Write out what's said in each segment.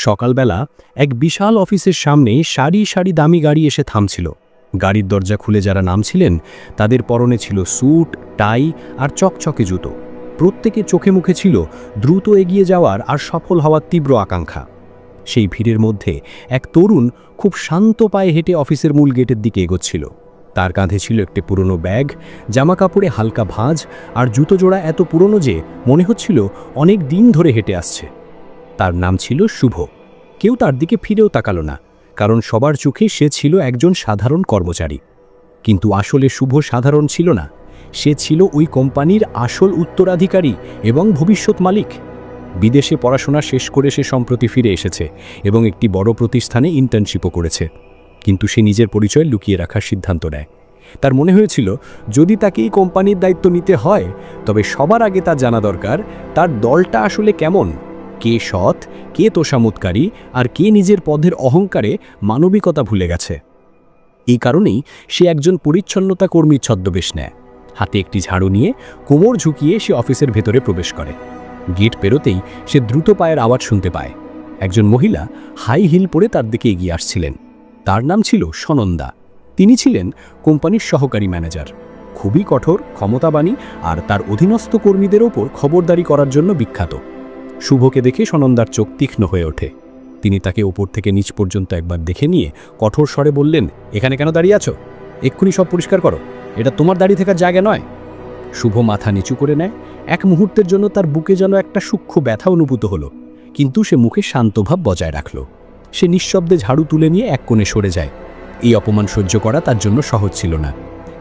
সকালবেলা এক বিশাল অফিসের সামনে সারি সারি দামি গাড়ি এসে থামছিল। গাড়ির দরজা খুলে যারা নামছিলেন তাদের পরনে ছিল স্যুট, টাই আর চকচকে জুতো। প্রত্যেকে চোখে মুখে ছিল দ্রুত এগিয়ে যাওয়ার আর সফল হওয়ার তীব্র আকাঙ্ক্ষা। সেই ভিড়ের মধ্যে এক তরুণ খুব শান্ত পায়ে হেঁটে অফিসের মূল গেটের দিকে এগোচ্ছিল। তার কাঁধে ছিল একটি পুরনো ব্যাগ, জামা কাপড়ে হালকা ভাঁজ আর জুতো জোড়া এত পুরনো যে মনে হচ্ছিল অনেক দিন ধরে হেঁটে আসছে। তার নাম ছিল শুভ। কেউ তার দিকে ফিরেও তাকালো না, কারণ সবার চোখে সে ছিল একজন সাধারণ কর্মচারী। কিন্তু আসলে শুভ সাধারণ ছিল না, সে ছিল ওই কোম্পানির আসল উত্তরাধিকারী এবং ভবিষ্যৎ মালিক। বিদেশে পড়াশোনা শেষ করে সে সম্প্রতি ফিরে এসেছে এবং একটি বড় প্রতিষ্ঠানে ইন্টার্নশিপও করেছে। কিন্তু সে নিজের পরিচয় লুকিয়ে রাখার সিদ্ধান্ত নেয়। তার মনে হয়েছিল যদি তাকে এই কোম্পানির দায়িত্ব নিতে হয় তবে সবার আগে তা জানা দরকার তার দলটা আসলে কেমন, কে সৎ, কে তোষামোদকারী আর কে নিজের পদের অহংকারে মানবিকতা ভুলে গেছে। এই কারণেই সে একজন পরিচ্ছন্নতা কর্মীর ছদ্মবেশ নেয়। হাতে একটি ঝাড়ু নিয়ে কোমর ঝুঁকিয়ে সে অফিসের ভেতরে প্রবেশ করে। গেট পেরোতেই সে দ্রুত পায়ের আওয়াজ শুনতে পায়। একজন মহিলা হাই হিল পরে তার দিকে এগিয়ে আসছিলেন। তার নাম ছিল সনন্দা। তিনি ছিলেন কোম্পানির সহকারী ম্যানেজার, খুবই কঠোর, ক্ষমতাবানী আর তার অধীনস্থ কর্মীদের ওপর খবরদারি করার জন্য বিখ্যাত। শুভকে দেখে সনন্দার চোখ তীক্ষ্ণ হয়ে ওঠে। তিনি তাকে ওপর থেকে নিচ পর্যন্ত একবার দেখে নিয়ে কঠোর স্বরে বললেন, এখানে কেন দাঁড়িয়ে আছো? এক্ষুনি সব পরিষ্কার করো, এটা তোমার দাঁড়িয়ে থাকার জায়গা নয়। শুভ মাথা নিচু করে নেয়। এক মুহূর্তের জন্য তার বুকে যেন একটা সূক্ষ্ম ব্যথা অনুভূত হলো, কিন্তু সে মুখে শান্তভাব বজায় রাখল। সে নিঃশব্দে ঝাড়ু তুলে নিয়ে এক কোণে সরে যায়। এই অপমান সহ্য করা তার জন্য সহজ ছিল না,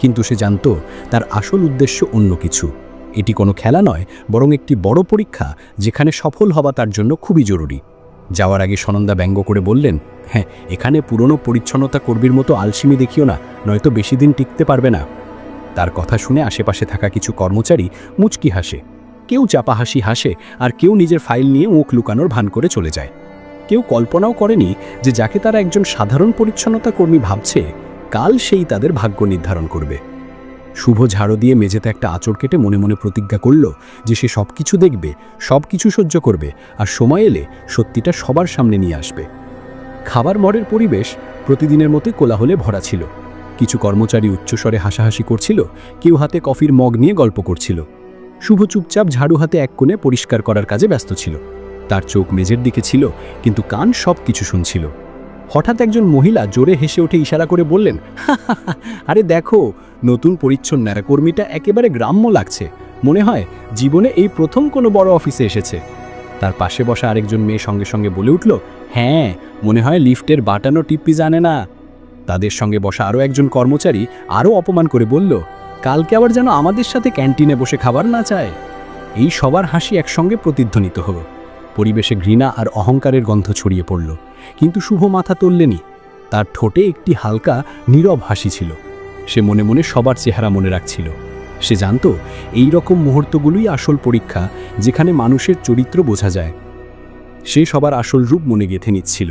কিন্তু সে জানত তার আসল উদ্দেশ্য অন্য কিছু। এটি কোনো খেলা নয়, বরং একটি বড় পরীক্ষা যেখানে সফল হওয়া তার জন্য খুবই জরুরি। যাওয়ার আগে সনন্দা ব্যঙ্গ করে বললেন, হ্যাঁ, এখানে পুরনো পরিচ্ছন্নতা কর্মীর মতো আলসিমি দেখিও না, নয়তো বেশি দিন টিকতে পারবে না। তার কথা শুনে আশেপাশে থাকা কিছু কর্মচারী মুচকি হাসে। কেউ চাপা হাসি হাসে আর কেউ নিজের ফাইল নিয়ে মুখ লুকানোর ভান করে চলে যায়। কেউ কল্পনাও করেনি যে যাকে তারা একজন সাধারণ পরিচ্ছন্নতা কর্মী ভাবছে, কাল সেই তাদের ভাগ্য নির্ধারণ করবে। শুভ ঝাড়ু দিয়ে মেঝেতে একটা আঁচড় কেটে মনে মনে প্রতিজ্ঞা করল যে সে সব কিছু দেখবে, সব কিছু সহ্য করবে আর সময় এলে সত্যিটা সবার সামনে নিয়ে আসবে। খাবার মরের পরিবেশ প্রতিদিনের মতোই কোলাহলে ভরা ছিল। কিছু কর্মচারী উচ্চস্বরে হাসাহাসি করছিল, কেউ হাতে কফির মগ নিয়ে গল্প করছিল। শুভ চুপচাপ ঝাড়ু হাতে এক কোণে পরিষ্কার করার কাজে ব্যস্ত ছিল। তার চোখ মেঝের দিকে ছিল, কিন্তু কান সব কিছু শুনছিল। হঠাৎ একজন মহিলা জোরে হেসে উঠে ইশারা করে বললেন, আরে দেখো, নতুন পরিচ্ছন্ন কর্মীটা একেবারে গ্রাম্য লাগছে, মনে হয় জীবনে এই প্রথম কোনো বড় অফিসে এসেছে। তার পাশে বসা আরেকজন মেয়ে সঙ্গে সঙ্গে বলে উঠল, হ্যাঁ, মনে হয় লিফটের বাটনও টিপ্পি জানে না। তাদের সঙ্গে বসা আরও একজন কর্মচারী আরও অপমান করে বলল, কালকে আবার যেন আমাদের সাথে ক্যান্টিনে বসে খাবার না চায়। এই সবার হাসি একসঙ্গে প্রতিধ্বনিত হলো। পরিবেশে ঘৃণা আর অহংকারের গন্ধ ছড়িয়ে পড়ল, কিন্তু শুভ মাথা তুললেনি। তার ঠোঁটে একটি হালকা নীরব হাসি ছিল। সে মনে মনে সবার চেহারা মনে রাখছিল। সে জানত এই রকম মুহূর্তগুলোই আসল পরীক্ষা, যেখানে মানুষের চরিত্র বোঝা যায়। সে সবার আসল রূপ মনে গেঁথে নিচ্ছিল।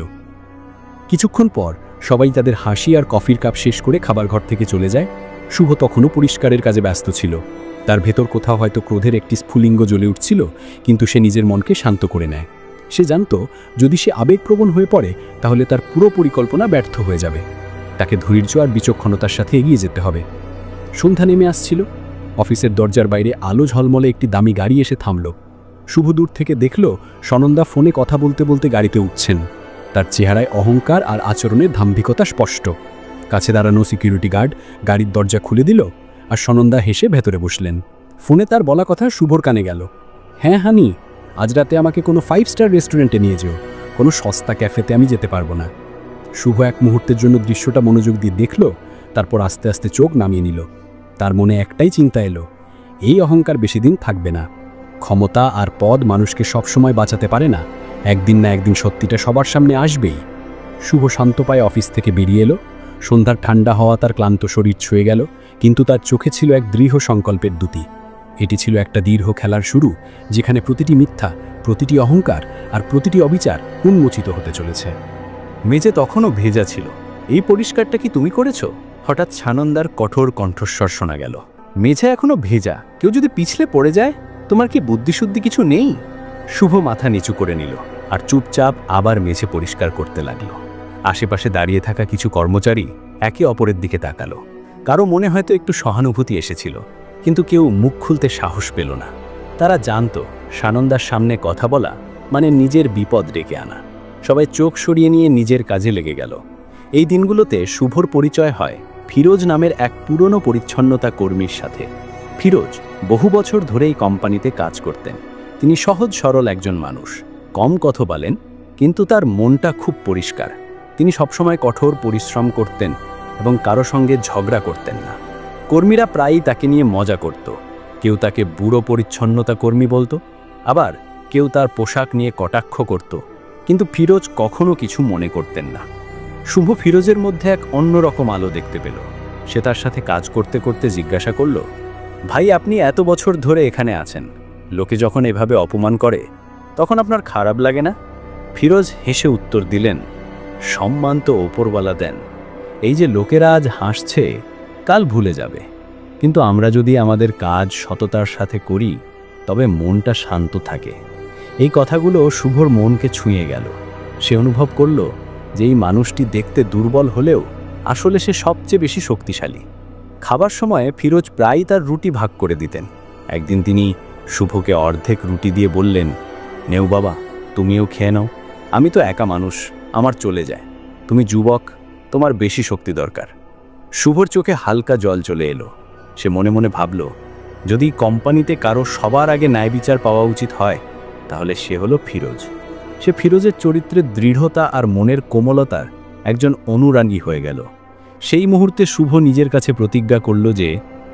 কিছুক্ষণ পর সবাই তাদের হাসি আর কফির কাপ শেষ করে খাবার ঘর থেকে চলে যায়। শুভ তখনও পরিষ্কারের কাজে ব্যস্ত ছিল। তার ভেতর কোথাও হয়তো ক্রোধের একটি স্ফুলিঙ্গ জ্বলে উঠছিল, কিন্তু সে নিজের মনকে শান্ত করে নেয়। সে জানত যদি সে আবেগপ্রবণ হয়ে পড়ে তাহলে তার পুরো পরিকল্পনা ব্যর্থ হয়ে যাবে। তাকে ধৈর্য আর বিচক্ষণতার সাথে এগিয়ে যেতে হবে। সন্ধ্যা নেমে আসছিল। অফিসের দরজার বাইরে আলো ঝলমলে একটি দামি গাড়ি এসে থামল। শুভ দূর থেকে দেখল সনন্দা ফোনে কথা বলতে বলতে গাড়িতে উঠছেন। তার চেহারায় অহংকার আর আচরণের দাম্ভিকতা স্পষ্ট। কাছে দাঁড়ানো সিকিউরিটি গার্ড গাড়ির দরজা খুলে দিল আর সনন্দা হেসে ভেতরে বসলেন। ফোনে তার বলা কথা শুভর কানে গেল, হ্যাঁ হানি, আজ রাতে আমাকে কোনো 5 স্টার রেস্টুরেন্টে নিয়ে যেও, কোনো সস্তা ক্যাফেতে আমি যেতে পারবো না। শুভ এক মুহূর্তের জন্য দৃশ্যটা মনোযোগ দিয়ে দেখল, তারপর আস্তে আস্তে চোখ নামিয়ে নিল। তার মনে একটাই চিন্তা এলো, এই অহংকার বেশি দিন থাকবে না। ক্ষমতা আর পদ মানুষকে সবসময় বাঁচাতে পারে না, একদিন না একদিন সত্যিটা সবার সামনে আসবেই। শুভ শান্ত পায়ে অফিস থেকে বেরিয়ে এলো। সন্ধ্যার ঠান্ডা হওয়া তার ক্লান্ত শরীর ছুঁয়ে গেল, কিন্তু তার চোখে ছিল এক দৃঢ় সংকল্পের দ্যুতি। এটি ছিল একটা দীর্ঘ খেলার শুরু, যেখানে প্রতিটি মিথ্যা, প্রতিটি অহংকার আর প্রতিটি অবিচার উন্মোচিত হতে চলেছে। মেঝে তখনও ভেজা ছিল। এই পরিষ্কারটা কি তুমি করেছো? হঠাৎ সানন্দার কঠোর কণ্ঠস্বর শোনা গেল। মেঝে এখনো ভেজা, কেউ যদি পিছলে পড়ে যায়, তোমার কি বুদ্ধিশুদ্ধি কিছু নেই? শুভ মাথা নিচু করে নিল। আর চুপচাপ আবার মেঝে পরিষ্কার করতে লাগলো। আশেপাশে দাঁড়িয়ে থাকা কিছু কর্মচারী একে অপরের দিকে তাকালো। কারো মনে হয়তো একটু সহানুভূতি এসেছিল, কিন্তু কেউ মুখ খুলতে সাহস পেল না। তারা জানত সানন্দার সামনে কথা বলা মানে নিজের বিপদ ডেকে আনা। সবাই চোখ সরিয়ে নিয়ে নিজের কাজে লেগে গেল। এই দিনগুলোতে শুভর পরিচয় হয় ফিরোজ নামের এক পুরনো পরিচ্ছন্নতা কর্মীর সাথে। ফিরোজ বহু বছর ধরে এই কোম্পানিতে কাজ করতেন। তিনি সহজ সরল একজন মানুষ, কম কথা বলেন, কিন্তু তার মনটা খুব পরিষ্কার। তিনি সবসময় কঠোর পরিশ্রম করতেন এবং কারো সঙ্গে ঝগড়া করতেন না। কর্মীরা প্রায়ই তাকে নিয়ে মজা করত। কেউ তাকে বুড়ো পরিচ্ছন্নতা কর্মী বলতো, আবার কেউ তার পোশাক নিয়ে কটাক্ষ করত, কিন্তু ফিরোজ কখনো কিছু মনে করতেন না। শুভ ফিরোজের মধ্যে এক অন্যরকম আলো দেখতে পেল। সে তার সাথে কাজ করতে করতে জিজ্ঞাসা করল, ভাই, আপনি এত বছর ধরে এখানে আছেন, লোকে যখন এভাবে অপমান করে তখন আপনার খারাপ লাগে না? ফিরোজ হেসে উত্তর দিলেন, সম্মান তো ওপরওয়ালা দেন। এই যে লোকেরা আজ হাসছে, কাল ভুলে যাবে, কিন্তু আমরা যদি আমাদের কাজ সততার সাথে করি তবে মনটা শান্ত থাকে। এই কথাগুলো শুভর মনকে ছুঁয়ে গেল। সে অনুভব করল যে এই মানুষটি দেখতে দুর্বল হলেও আসলে সে সবচেয়ে বেশি শক্তিশালী। খাবার সময়ে ফিরোজ প্রায়ই তার রুটি ভাগ করে দিতেন। একদিন তিনি শুভকে অর্ধেক রুটি দিয়ে বললেন, নেও বাবা, তুমিও খেয়ে নাও, আমি তো একা মানুষ, আমার চলে যায়। তুমি যুবক, তোমার বেশি শক্তি দরকার। শুভর চোখে হালকা জল চলে এলো। সে মনে মনে ভাবল, যদি কোম্পানিতে কারো সবার আগে ন্যায় বিচার পাওয়া উচিত হয় তাহলে সে হলো ফিরোজ। সে ফিরোজের চরিত্রের দৃঢ়তা আর মনের কোমলতার একজন অনুরাগী হয়ে গেল। সেই মুহূর্তে শুভ নিজের কাছে প্রতিজ্ঞা করল যে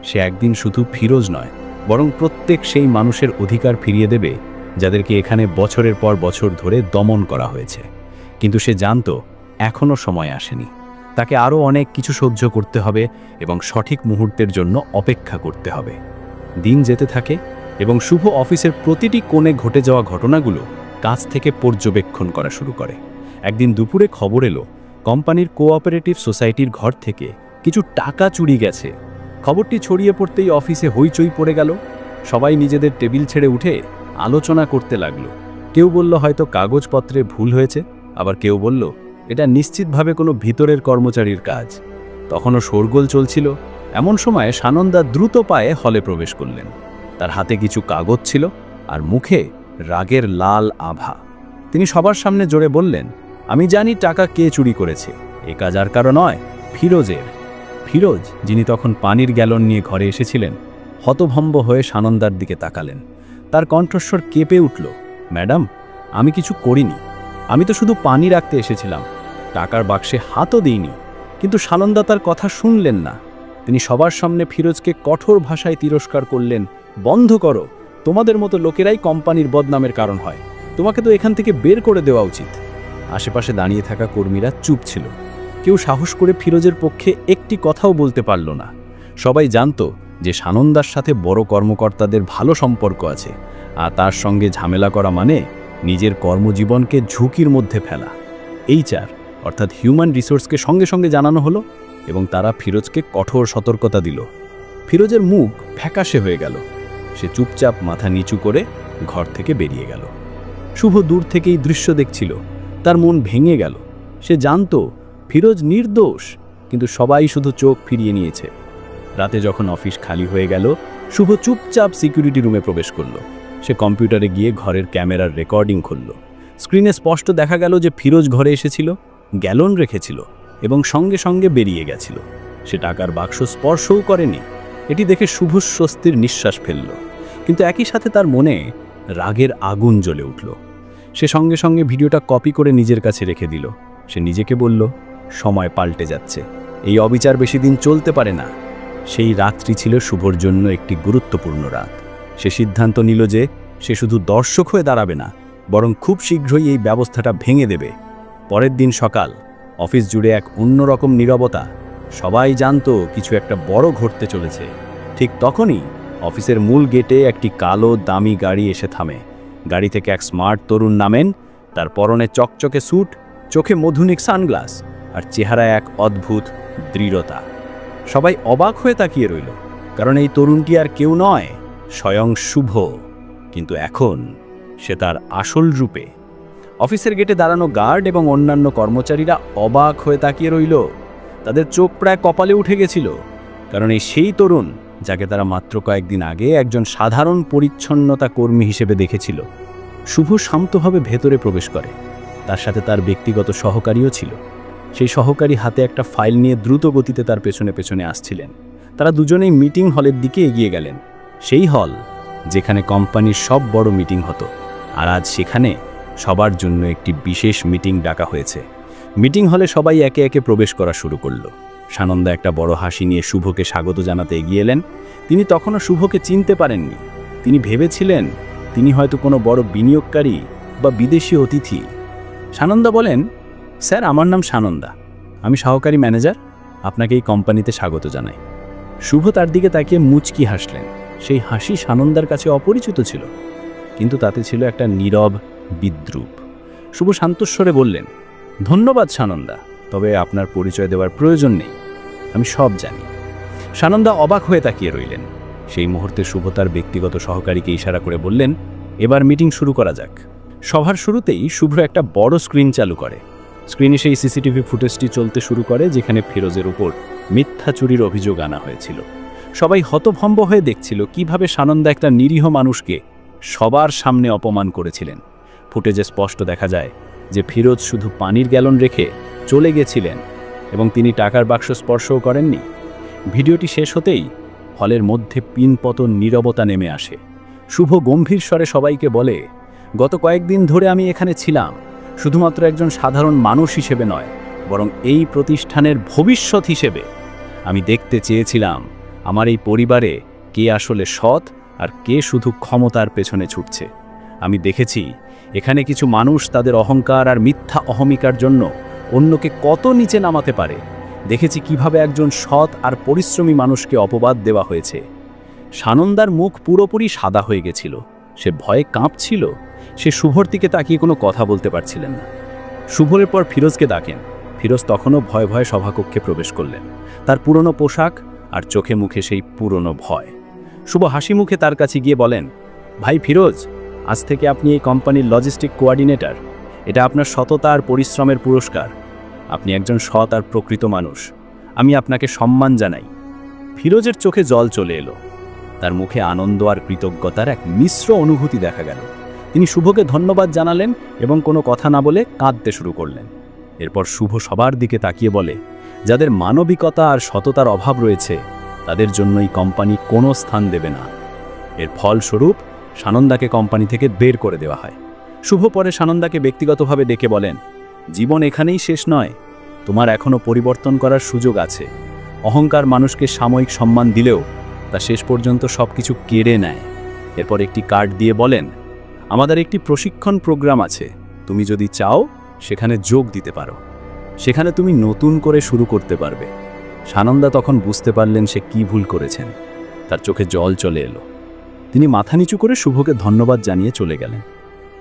সে একদিন শুধু ফিরোজ নয়, বরং প্রত্যেক সেই মানুষের অধিকার ফিরিয়ে দেবে যাদেরকে এখানে বছরের পর বছর ধরে দমন করা হয়েছে। কিন্তু সে জানত এখনও সময় আসেনি। তাকে আরও অনেক কিছু সহ্য করতে হবে এবং সঠিক মুহূর্তের জন্য অপেক্ষা করতে হবে। দিন যেতে থাকে এবং শুভ অফিসের প্রতিটি কোণে ঘটে যাওয়া ঘটনাগুলো কাছ থেকে পর্যবেক্ষণ করা শুরু করে। একদিন দুপুরে খবর এলো, কোম্পানির কোঅপারেটিভ সোসাইটির ঘর থেকে কিছু টাকা চুরি গেছে। খবরটি ছড়িয়ে পড়তেই অফিসে হইচই পড়ে গেল। সবাই নিজেদের টেবিল ছেড়ে উঠে আলোচনা করতে লাগলো। কেউ বলল হয়তো কাগজপত্রে ভুল হয়েছে, আবার কেউ বলল এটা নিশ্চিতভাবে কোনো ভিতরের কর্মচারীর কাজ। তখনও শোরগোল চলছিল। এমন সময় সানন্দা দ্রুত পায়ে হলে প্রবেশ করলেন। তার হাতে কিছু কাগজ ছিল আর মুখে রাগের লাল আভা। তিনি সবার সামনে জোরে বললেন, আমি জানি টাকা কে চুরি করেছে, এ কাজ আর কারো নয়, ফিরোজের। ফিরোজ, যিনি তখন পানির গ্যালন নিয়ে ঘরে এসেছিলেন, হতভম্ব হয়ে সানন্দার দিকে তাকালেন। তার কণ্ঠস্বর কেঁপে উঠল, ম্যাডাম, আমি কিছু করিনি, আমি তো শুধু পানি রাখতে এসেছিলাম, টাকার বাক্সে হাতও দিইনি। কিন্তু সানন্দা তার কথা শুনলেন না। তিনি সবার সামনে ফিরোজকে কঠোর ভাষায় তিরস্কার করলেন, বন্ধ করো, তোমাদের মতো লোকেরাই কোম্পানির বদনামের কারণ হয়, তোমাকে তো এখান থেকে বের করে দেওয়া উচিত। আশেপাশে দাঁড়িয়ে থাকা কর্মীরা চুপ ছিল। কেউ সাহস করে ফিরোজের পক্ষে একটি কথাও বলতে পারল না। সবাই জানত যে সানন্দার সাথে বড় কর্মকর্তাদের ভালো সম্পর্ক আছে, আর তার সঙ্গে ঝামেলা করা মানে নিজের কর্মজীবনকে ঝুঁকির মধ্যে ফেলা। HR অর্থাৎ হিউম্যান রিসোর্সকে সঙ্গে সঙ্গে জানানো হলো এবং তারা ফিরোজকে কঠোর সতর্কতা দিল। ফিরোজের মুখ ফ্যাকাশে হয়ে গেল। সে চুপচাপ মাথা নিচু করে ঘর থেকে বেরিয়ে গেল। শুভ দূর থেকেই দৃশ্য দেখছিল। তার মন ভেঙে গেল। সে জানত ফিরোজ নির্দোষ, কিন্তু সবাই শুধু চোখ ফিরিয়ে নিয়েছে। রাতে যখন অফিস খালি হয়ে গেল, শুভ চুপচাপ সিকিউরিটি রুমে প্রবেশ করল। সে কম্পিউটারে গিয়ে ঘরের ক্যামেরার রেকর্ডিং খুলল। স্ক্রিনে স্পষ্ট দেখা গেল যে ফিরোজ ঘরে এসেছিল, গ্যালন রেখেছিল এবং সঙ্গে সঙ্গে বেরিয়ে গেছিল। সে টাকার বাক্স স্পর্শও করেনি। এটি দেখে শুভ স্বস্তির নিঃশ্বাস ফেলল, কিন্তু একই সাথে তার মনে রাগের আগুন জ্বলে উঠল। সে সঙ্গে সঙ্গে ভিডিওটা কপি করে নিজের কাছে রেখে দিল। সে নিজেকে বলল, সময় পাল্টে যাচ্ছে, এই অবিচার বেশি দিন চলতে পারে না। সেই রাত্রি ছিল শুভর জন্য একটি গুরুত্বপূর্ণ রাত। সে সিদ্ধান্ত নিল যে সে শুধু দর্শক হয়ে দাঁড়াবে না, বরং খুব শীঘ্রই এই ব্যবস্থাটা ভেঙে দেবে। পরের দিন সকাল, অফিস জুড়ে এক অন্যরকম নীরবতা। সবাই জানত কিছু একটা বড় ঘটতে চলেছে। ঠিক তখনই অফিসের মূল গেটে একটি কালো দামি গাড়ি এসে থামে। গাড়ি থেকে এক স্মার্ট তরুণ নামেন। তার পরনে চকচকে স্যুট, চোখে মধুনিক সানগ্লাস আর চেহারায় এক অদ্ভুত দৃঢ়তা। সবাই অবাক হয়ে তাকিয়ে রইল, কারণ এই তরুণটি আর কেউ নয়, স্বয়ং শুভ। কিন্তু এখন সে তার আসল রূপে। অফিসের গেটে দাঁড়ানো গার্ড এবং অন্যান্য কর্মচারীরা অবাক হয়ে তাকিয়ে রইল। তাদের চোখ প্রায় কপালে উঠে গেছিল, কারণ এই সেই তরুণ যাকে তারা মাত্র কয়েকদিন আগে একজন সাধারণ পরিচ্ছন্নতা কর্মী হিসেবে দেখেছিল। শুভ শান্তভাবে ভেতরে প্রবেশ করে। তার সাথে তার ব্যক্তিগত সহকারীও ছিল। সেই সহকারী হাতে একটা ফাইল নিয়ে দ্রুত গতিতে তার পেছনে পেছনে আসছিলেন। তারা দুজনেই মিটিং হলের দিকে এগিয়ে গেলেন। সেই হল যেখানে কোম্পানির সব বড় মিটিং হতো, আর আজ সেখানে সবার জন্য একটি বিশেষ মিটিং ডাকা হয়েছে। মিটিং হলে সবাই একে একে প্রবেশ করা শুরু করল। সানন্দা একটা বড় হাসি নিয়ে শুভকে স্বাগত জানাতে এগিয়ে এলেন। তিনি তখনও শুভকে চিনতে পারেননি। তিনি ভেবেছিলেন তিনি হয়তো কোনো বড় বিনিয়োগকারী বা বিদেশি অতিথি। সানন্দা বলেন, স্যার, আমার নাম সানন্দা, আমি সহকারী ম্যানেজার, আপনাকে এই কোম্পানিতে স্বাগত জানাই। শুভ তার দিকে তাকিয়ে মুচকি হাসলেন। সেই হাসি সানন্দার কাছে অপরিচিত ছিল, কিন্তু তাতে ছিল একটা নীরব বিদ্রূপ। শুভ শান্তস্বরে বললেন, ধন্যবাদ সানন্দা, তবে আপনার পরিচয় দেওয়ার প্রয়োজন নেই, আমি সব জানি। সানন্দা অবাক হয়ে তাকিয়ে রইলেন। সেই মুহূর্তে শুভ তার ব্যক্তিগত সহকারীকে ইশারা করে বললেন, এবার মিটিং শুরু করা যাক। সভার শুরুতেই শুভ্র একটা বড় স্ক্রিন চালু করে। স্ক্রিনে সেই সিসিটিভি ফুটেজটি চলতে শুরু করে যেখানে ফিরোজের উপর মিথ্যা চুরির অভিযোগ আনা হয়েছিল। সবাই হতভম্ব হয়ে দেখছিল কিভাবে সানন্দা একটা নিরীহ মানুষকে সবার সামনে অপমান করেছিলেন। ফুটেজে স্পষ্ট দেখা যায় যে ফিরোজ শুধু পানির গ্যালন রেখে চলে গেছিলেন এবং তিনি টাকার বাক্স স্পর্শও করেননি। ভিডিওটি শেষ হতেই হলের মধ্যে পিনপতন নীরবতা নেমে আসে। শুভ গম্ভীর স্বরে সবাইকে বলে, গত কয়েকদিন ধরে আমি এখানে ছিলাম, শুধুমাত্র একজন সাধারণ মানুষ হিসেবে নয়, বরং এই প্রতিষ্ঠানের ভবিষ্যৎ হিসেবে। আমি দেখতে চেয়েছিলাম আমার এই পরিবারে কে আসলে সৎ আর কে শুধু ক্ষমতার পেছনে ছুটছে। আমি দেখেছি এখানে কিছু মানুষ তাদের অহংকার আর মিথ্যা অহমিকার জন্য অন্যকে কত নিচে নামাতে পারে। দেখেছি কিভাবে একজন সৎ আর পরিশ্রমী মানুষকে অপবাদ দেওয়া হয়েছে। সানন্দার মুখ পুরোপুরি সাদা হয়ে গেছিল। সে ভয়ে কাঁপছিল। সে শুভর দিকে তাকিয়ে কোনো কথা বলতে পারছিলেন না। শুভরের পর ফিরোজকে ডাকেন। ফিরোজ তখনও ভয়ে ভয়ে সভাকক্ষে প্রবেশ করলেন। তার পুরনো পোশাক আর চোখে মুখে সেই পুরনো ভয়। শুভ হাসি মুখে তার কাছে গিয়ে বলেন, ভাই ফিরোজ, আজ থেকে আপনি এই কোম্পানির লজিস্টিক কোঅর্ডিনেটর। এটা আপনার সততা আর পরিশ্রমের পুরস্কার। আপনি একজন সৎ আর প্রকৃত মানুষ। আমি আপনাকে সম্মান জানাই। ফিরোজের চোখে জল চলে এলো। তার মুখে আনন্দ আর কৃতজ্ঞতার এক মিশ্র অনুভূতি দেখা গেল। তিনি শুভকে ধন্যবাদ জানালেন এবং কোনো কথা না বলে কাঁদতে শুরু করলেন। এরপর শুভ সবার দিকে তাকিয়ে বলে, যাদের মানবিকতা আর সততার অভাব রয়েছে তাদের জন্যই কোম্পানি কোনো স্থান দেবে না। এর ফলস্বরূপ সানন্দাকে কোম্পানি থেকে বের করে দেওয়া হয়। শুভ পরে সানন্দাকে ব্যক্তিগতভাবে ডেকে বলেন, জীবন এখানেই শেষ নয়, তোমার এখনও পরিবর্তন করার সুযোগ আছে। অহংকার মানুষকে সাময়িক সম্মান দিলেও তা শেষ পর্যন্ত সব কিছু কেড়ে নেয়। এরপর একটি কার্ড দিয়ে বলেন, আমাদের একটি প্রশিক্ষণ প্রোগ্রাম আছে, তুমি যদি চাও সেখানে যোগ দিতে পারো। সেখানে তুমি নতুন করে শুরু করতে পারবে। সানন্দা তখন বুঝতে পারলেন সে কি ভুল করেছেন। তার চোখে জল চলে এলো। তিনি মাথা নিচু করে শুভকে ধন্যবাদ জানিয়ে চলে গেলেন।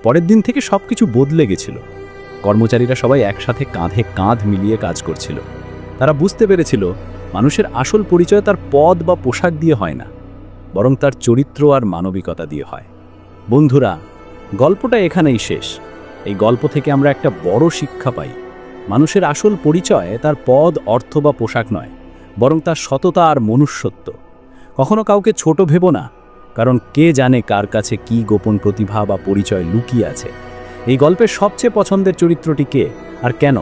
পরের দিন থেকে সব কিছু বদলে গেছিল। কর্মচারীরা সবাই একসাথে কাঁধে কাঁধ মিলিয়ে কাজ করছিল। তারা বুঝতে পেরেছিল মানুষের আসল পরিচয় তার পদ বা পোশাক দিয়ে হয় না, বরং তার চরিত্র আর মানবিকতা দিয়ে হয়। বন্ধুরা, গল্পটা এখানেই শেষ। এই গল্প থেকে আমরা একটা বড় শিক্ষা পাই। মানুষের আসল পরিচয় তার পদ, অর্থ বা পোশাক নয়, বরং তার সততা আর মনুষ্যত্ব। কখনো কাউকে ছোট ভেবো না, কারণ কে জানে কার কাছে কি গোপন প্রতিভা বা পরিচয় লুকিয়ে আছে। এই গল্পের সবচেয়ে পছন্দের চরিত্রটি কে আর কেন,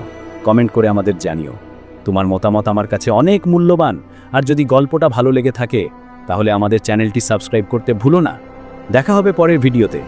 কমেন্ট করে আমাদের জানিও। তোমার মতামত আমার কাছে অনেক মূল্যবান। আর যদি গল্পটা ভালো লেগে থাকে তাহলে আমাদের চ্যানেলটি সাবস্ক্রাইব করতে ভুলো না। দেখা হবে পরের ভিডিওতে।